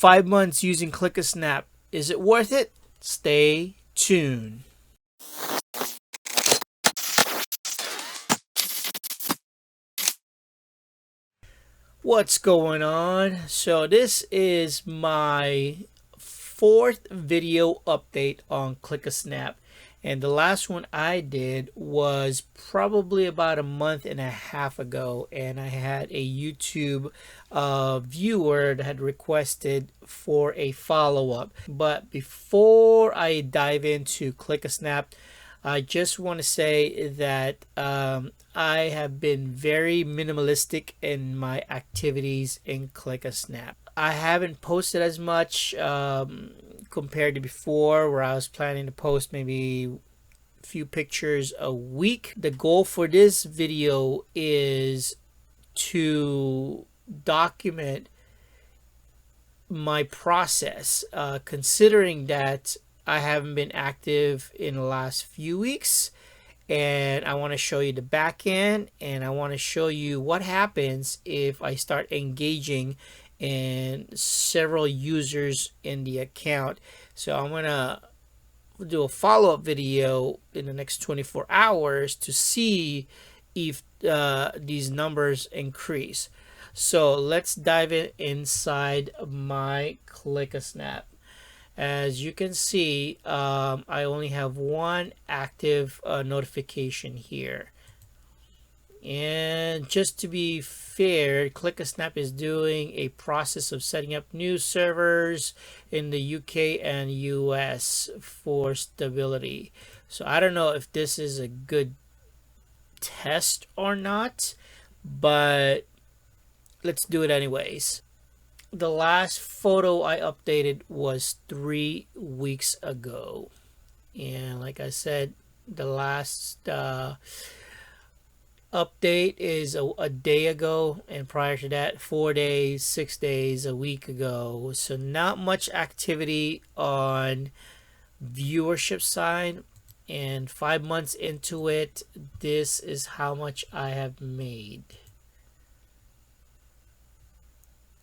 5 months using ClickASnap. Is it worth it? Stay tuned. What's going on? So this is my fourth video update on ClickASnap, and the last one I did was probably about a month and a half ago, and I had a YouTube viewer that had requested for a follow-up. But before I dive into ClickASnap, I just want to say that I have been very minimalistic in my activities in ClickASnap. I haven't posted as much compared to before, where I was planning to post maybe a few pictures a week. The goal for this video is to document my process, considering that I haven't been active in the last few weeks, and I want to show you the back end, and I want to show you what happens if I start engaging in several users in the account. So I'm gonna do a follow-up video in the next 24 hours to see if these numbers increase. So let's dive inside my ClickASnap. As you can see, I only have one active notification here. And just to be fair, ClickASnap is doing a process of setting up new servers in the UK and US for stability. So I don't know if this is a good test or not, but let's do it anyways. The last photo I updated was 3 weeks ago, and like I said, the last update is a day ago, and prior to that 4 days, 6 days, a week ago. So not much activity on viewership side, and 5 months into it, this is how much I have made.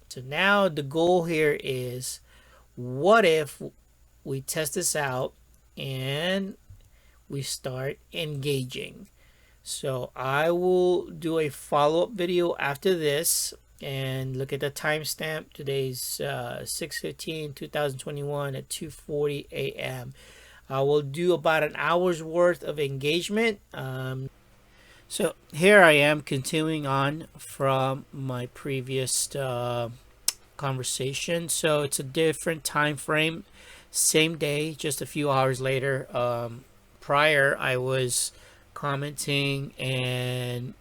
So now the goal here is, what if we test this out and we start engaging? So I will do a follow-up video after this, and look at the timestamp. Today's 6/15/2021 at 2:40 a.m. I will do about an hour's worth of engagement. So here I am continuing on from my previous conversation. So it's a different time frame, same day, just a few hours later. Prior, I was commenting and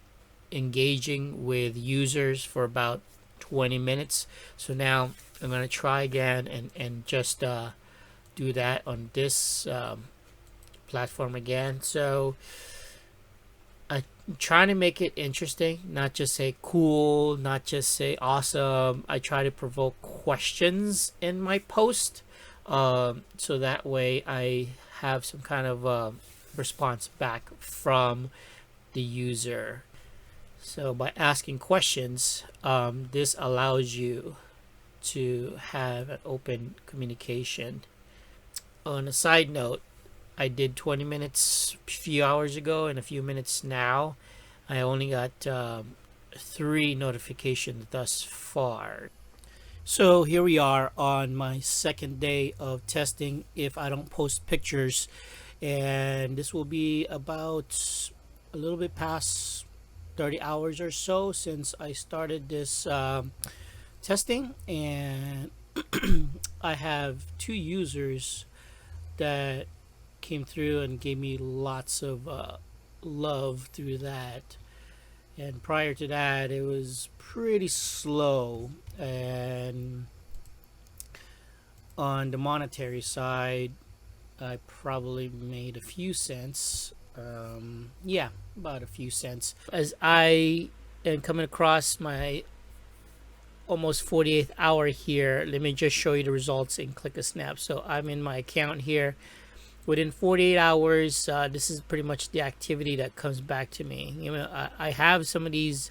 engaging with users for about 20 minutes. So now I'm going to try again and just do that on this platform again. So I'm trying to make it interesting, not just say cool, not just say awesome. I try to provoke questions in my post, so that way I have some kind of response back from the user. So by asking questions, this allows you to have an open communication. On a side note, I did 20 minutes a few hours ago, and a few minutes now. I only got 3 notifications thus far. So here we are on my second day of testing if I don't post pictures, and this will be about a little bit past 30 hours or so since I started this testing, and I have 2 users that came through and gave me lots of love through that. And prior to that, it was pretty slow, and on the monetary side, I probably made a few cents. Yeah, about a few cents. As I am coming across my almost 48th hour here, let me just show you the results in ClickASnap. So I'm in my account here. Within 48 hours, this is pretty much the activity that comes back to me. You know, I have some of these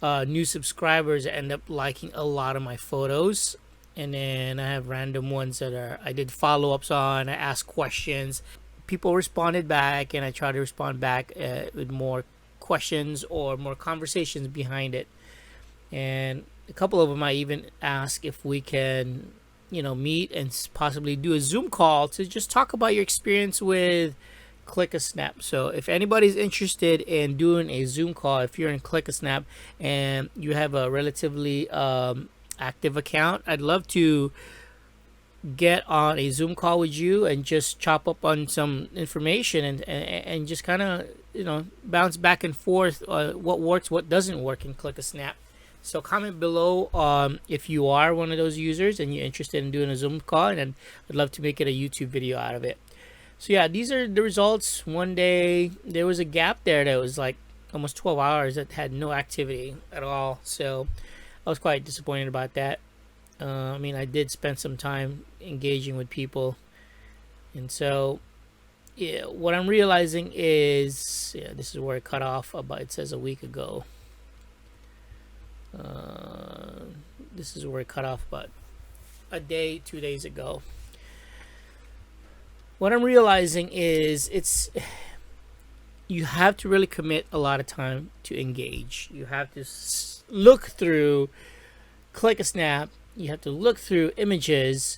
new subscribers that end up liking a lot of my photos, and then I have random ones that are I did follow-ups on. I asked questions, people responded back, and I try to respond back with more questions or more conversations behind it. And a couple of them I even ask if we can, meet and possibly do a Zoom call to just talk about your experience with ClickASnap. So if anybody's interested in doing a Zoom call, if you're in ClickASnap and you have a relatively active account, I'd love to get on a Zoom call with you and just chop up on some information and just kind of bounce back and forth what works, what doesn't work in ClickASnap. So comment below if you are one of those users and you're interested in doing a Zoom call, and I'd love to make it a YouTube video out of it. So yeah, these are the results. One day there was a gap there that was like almost 12 hours that had no activity at all. So I was quite disappointed about that. I mean, I did spend some time engaging with people, and so yeah, what I'm realizing is, this is where it cut off about. It says a week ago. This is where it cut off about a day, 2 days ago. What I'm realizing is you have to really commit a lot of time to engage. You have to look through ClickASnap. You have to look through images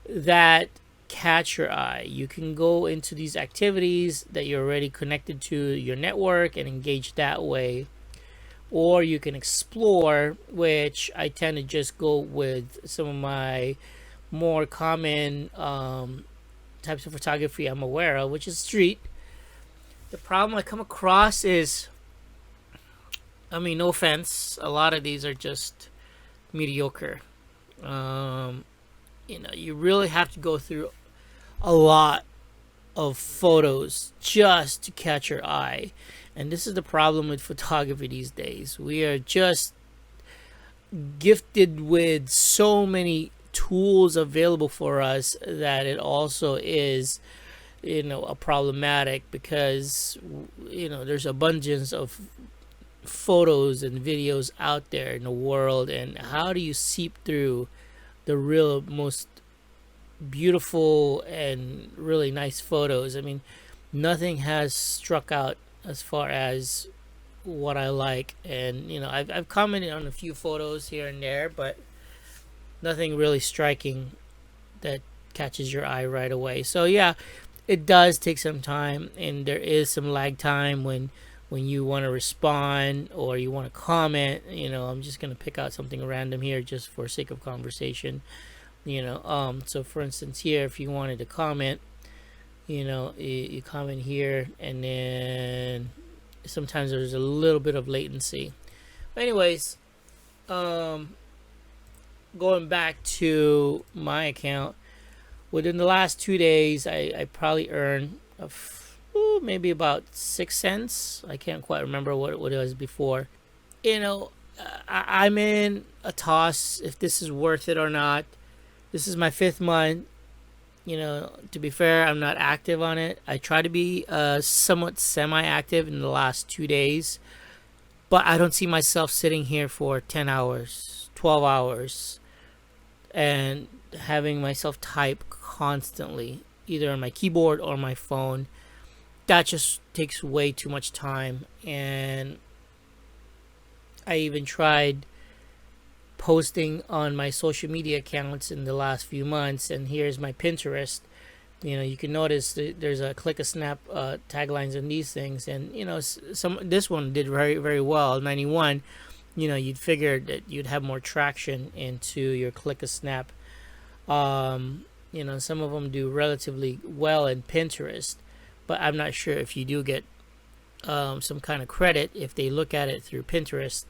that catch your eye. You can go into these activities that you're already connected to your network and engage that way. Or you can explore, which I tend to just go with some of my more common types of photography I'm aware of, which is street. The problem I come across is, I mean, no offense, a lot of these are just mediocre. You really have to go through a lot of photos just to catch your eye. And this is the problem with photography these days. We are just gifted with so many tools available for us that it also is, a problematic, because, there's abundance of photos and videos out there in the world. And how do you seep through the real most beautiful and really nice photos? I mean, nothing has struck out as far as what I like, and I've commented on a few photos here and there, but nothing really striking that catches your eye right away. So yeah, it does take some time, and there is some lag time when you want to respond or you want to comment. I'm just gonna pick out something random here just for sake of conversation. So for instance here, if you wanted to comment, you comment here, and then sometimes there's a little bit of latency. But anyways, going back to my account, within the last 2 days, I probably earned maybe about 6 cents. I can't quite remember what it was before. I'm in a toss if this is worth it or not. This is my 5th month. To be fair, I'm not active on it. I try to be somewhat semi-active in the last 2 days, but I don't see myself sitting here for 10 hours, 12 hours, and having myself type constantly, either on my keyboard or my phone. That just takes way too much time. And I even tried posting on my social media accounts in the last few months, and here's my Pinterest. You can notice there's a ClickASnap taglines on these things, and this one did very, very well, 91. You'd figure that you'd have more traction into your ClickASnap. Some of them do relatively well in Pinterest, but I'm not sure if you do get some kind of credit if they look at it through Pinterest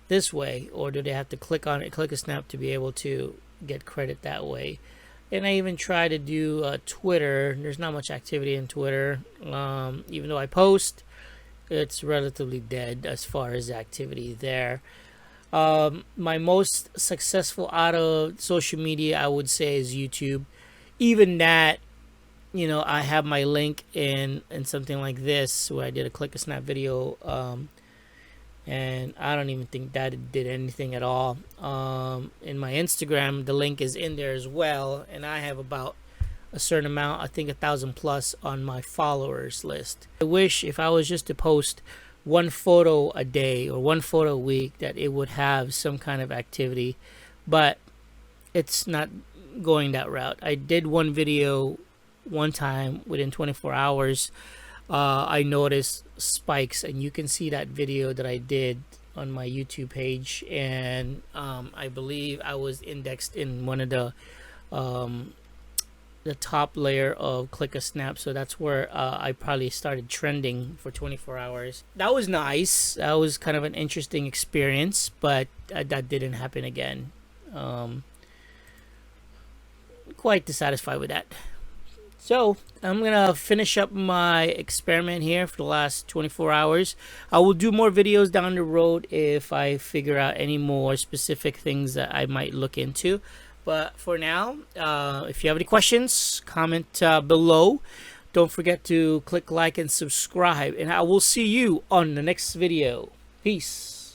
this way, or do they have to click on it, ClickASnap, to be able to get credit that way. And I even try to do Twitter. There's not much activity in Twitter. Even though I post, it's relatively dead as far as activity there. My most successful out of social media, I would say, is YouTube. Even that, I have my link in something like this, where I did a ClickASnap video and I don't even think that did anything at all. In my Instagram, the link is in there as well, and I have about a certain amount, I think 1,000 plus on my followers list. I wish if I was just to post one photo a day or one photo a week that it would have some kind of activity, but it's not going that route. I did one video one time within 24 hours. I noticed spikes, and you can see that video that I did on my YouTube page, and I believe I was indexed in one of the top layer of ClickASnap, so that's where I probably started trending for 24 hours. That was nice. That was kind of an interesting experience, but that didn't happen again. Quite dissatisfied with that. So I'm gonna finish up my experiment here for the last 24 hours. I will do more videos down the road if I figure out any more specific things that I might look into. But for now, if you have any questions, comment below. Don't forget to click like and subscribe, and I will see you on the next video. Peace.